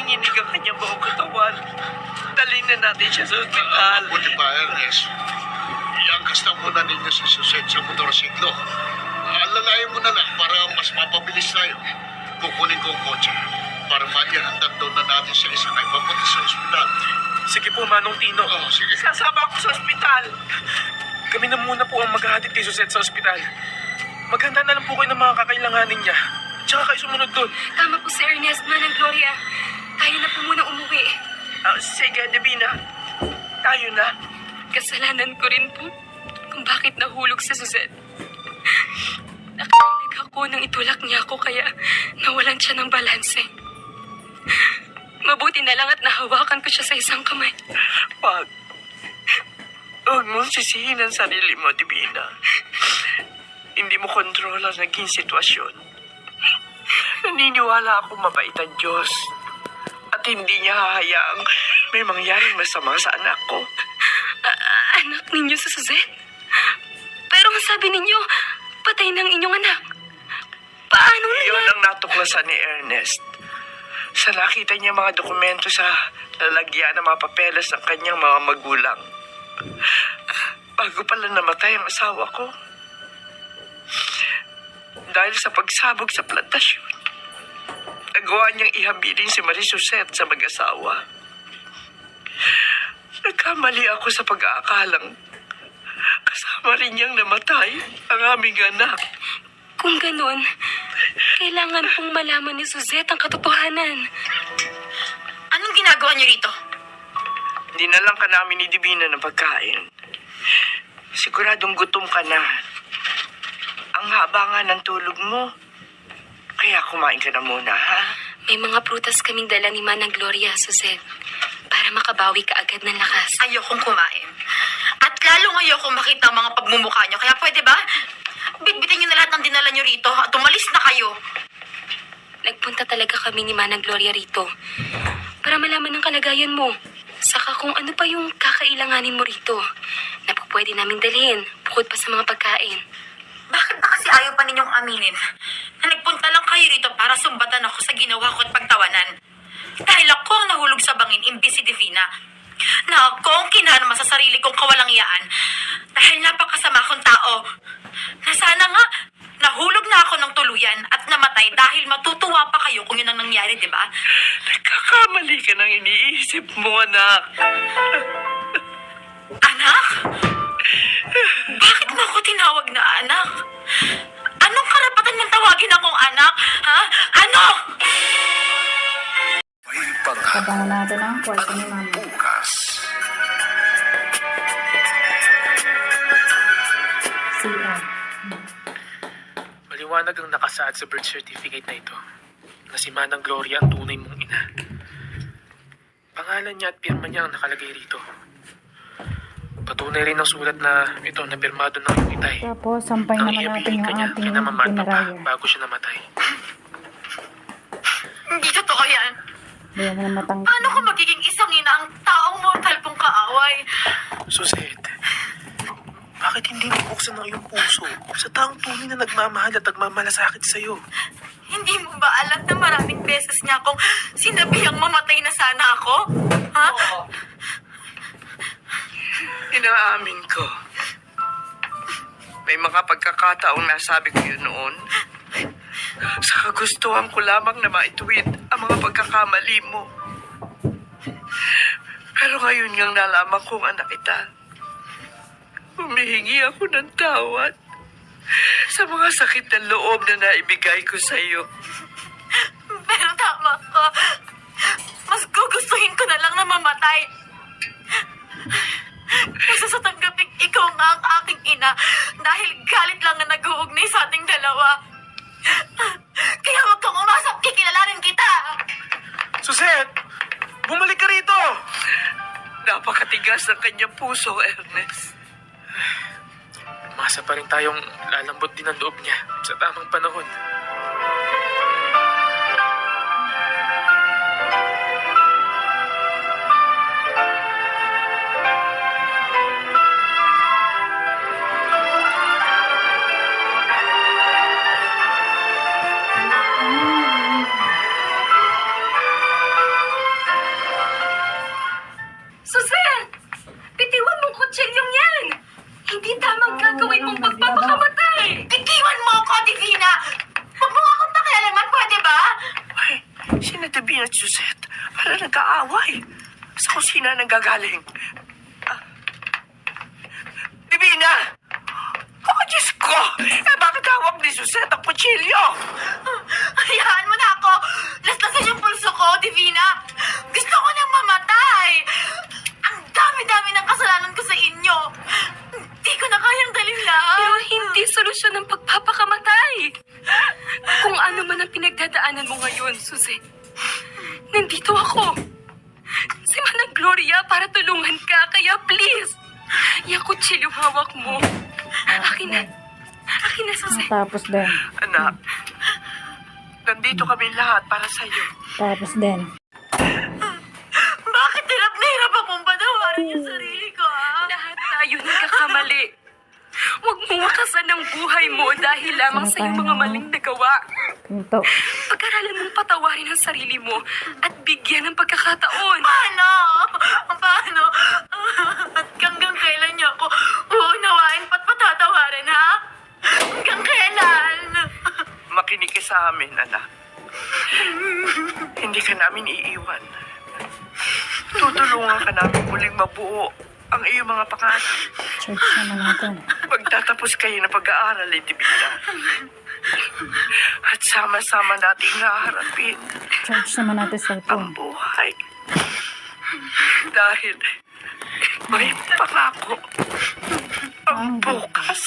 nanginginig ang kanyang buong katawan. Dalhin na natin siya sa ospital. Mabuti pa, Ernest. Iangkas na muna ninyo si Suzette sa motorsiklo. Alalayan mo na lang para mas mapabilis tayo. Kukunin ko ang kotse para maihandad doon na natin siya isakay papunta sa ospital. Sige po, Manong Tino. Oo, sige. Sasama ako sa ospital. Kami na muna po ang maghahatid kay Suzette sa ospital. Maghanda na lang po kayo ng mga kakailanganin niya. Tsaka kayo sumunod doon. Tama po si Ernest, Manang Gloria. Tayo na po muna umuwi. Sige, Divina. Tayo na. Kasalanan ko rin po kung bakit nahulog si Suzette. Nakarinig ako nang itulak niya ako kaya nawalan siya ng balanse. Mabuti na lang at nahawakan ko siya sa isang kamay. Huwag mong sisihin ang sarili mo, Divina. Hindi mo kontrol ang naging sitwasyon. Naniniwala ako mabait ang Diyos. At hindi niya hahayaang may mangyaring masama sa anak ko. Anak ninyo si Suzette? Pero ang sabi ninyo, patay ng inyong anak. Paano na Iyon ang natuklasan ni Ernest. Sa nakita niya mga dokumento sa lalagyan ng mga papeles ng kanyang mga magulang. Bago pala namatay ang asawa ko. Dahil sa pagsabog sa plantasyon, nagawa niyang ihabilin si Marie Suzette sa mag-asawa. Nagkamali ako sa pag-aakalang kasama rin niyang namatay ang aming anak. Kung ganun, kailangan pong malaman ni Suzette ang katotohanan. Anong ginagawa niyo rito? Dinalang ka namin ni Divina ng pagkain. Siguradong gutom ka na. Ang haba nga ng tulog mo. Kaya kumain ka na muna, ha? May mga prutas kaming dala ni Manang Gloria, Suzette, para makabawi ka agad ng lakas. Ayokong kumain. At lalong ayokong makita ang mga pagmumukha niyo. Kaya pwede ba? Bitbitin niyo na lahat ng dinala niyo rito at umalis na kayo. Nagpunta talaga kami ni Manang Gloria rito para malaman ang kalagayan mo. Saka kung ano pa yung kakailanganin mo rito na pwede naming dalhin bukod pa sa mga pagkain. Bakit ba kasi ayaw pa ninyong aminin na nagpunta lang kayo rito para sumbatan ako sa ginawa ko at pagtawanan? Dahil ako ang nahulog sa bangin, imbis si Divina. Na ako ang kinarma sa sarili kong kawalang-iyaan dahil napakasama akong tao. Na sana nga, nahulog na ako ng tuluyan at namatay dahil matutuwa pa kayo kung yun ang nangyari, di ba? Nagkakamali ka ng iniisip mo, anak. Anak? Bakit mo ako tinawag na anak? Anong karapatan mong tawagin akong anak? Ha? Ano? Tabangan natin ang kwarto ni Mama. CR. Maliwanag ang nakasaad sa birth certificate na ito na si Manang Gloria ang tunay mong ina. Pangalan niya at pirma niya ang nakalagay rito. Patunay rin ang sulat na ito na pirmado ng iyong itay. Tapos, sampay Ang naman natin iabilin yung ka niya ating kina Mama at Papa pinaraya. bago siya namatay. Hindi totoo yan. Hindi na matanggal. Paano ko magiging isang ina ang taong mortal kong kaaway? Suzette, bakit hindi mo buksan ang iyong puso sa taong tunay na nagmamahal at nagmamalasakit sa'yo? Hindi mo ba alam na maraming beses niya akong sinabihang mamatay na sana ako? Ha? Inaamin ko. May mga pagkakataong nasabi ko yun noon. Sa kagustuhan ko lamang na maituwid ang mga pagkakamali mo. Pero ngayon ngang nalaman kong anak kita. Humihingi ako ng tawad sa mga sakit na loob na naibigay ko sa iyo. Pero tama ka. Mas gugustuhin ko na lang na mamatay. Kaysa sa tanggaping ikaw nga ang aking ina dahil galit lang na nag-uugnay sa ating dalawa. Kaya huwag kang umasap, kikilalanin kita. Suzette! Bumalik ka rito! Napakatigas ng kanyang puso, Ernest. Umasa pa rin tayong lalambot din ang loob niya sa tamang panahon. Divina at Suzette, para nag-aaway. Sa kusina nanggagaling. Divina! Oh, Diyos ko! Bakit hawak ni Suzette ang kutsilyo? Hayaan mo na ako! Laslasan yung pulso ko, Divina! Gusto ko nang mamatay! Ang dami-dami ng kasalanan ko sa inyo! Hindi ko na kayang dalhin lahat! Pero hindi solusyon ng pagpapakamatay. Kung ano man ang pinagdadaanan mo ngayon, Suzy, nandito ako. Si Manang Gloria para tulungan ka, kaya please, yung kutsilyo hawak mo. Akin na. Akin na, Suzy. Tapos din. Anak, nandito kami lahat para sa'yo. Tapos din. Bakit hirap na hirap akong patawarin yung sarili ko, ah? Lahat tayo nagkakamali. Huwag mo wakasan ang buhay mo dahil lamang sa iyong mga maling nagawa. Pinto. Pag-aralan mong patawarin ang sarili mo at bigyan ng pagkakataon. Paano? Paano? At hanggang kailan niyo ako uunawain pa't patatawarin, ha? Hanggang kailan? Makinig ka sa amin, anak. Hindi ka namin iiwan. Tutulungan ka namin muling mabuo ang iyong mga pangarap. Church naman natin. Pagtatapos kayo ng pag-aaral, Divina. At sama-sama nating haharapin Church naman natin sa ang cellphone. buhay. Dahil may pangako ang bukas.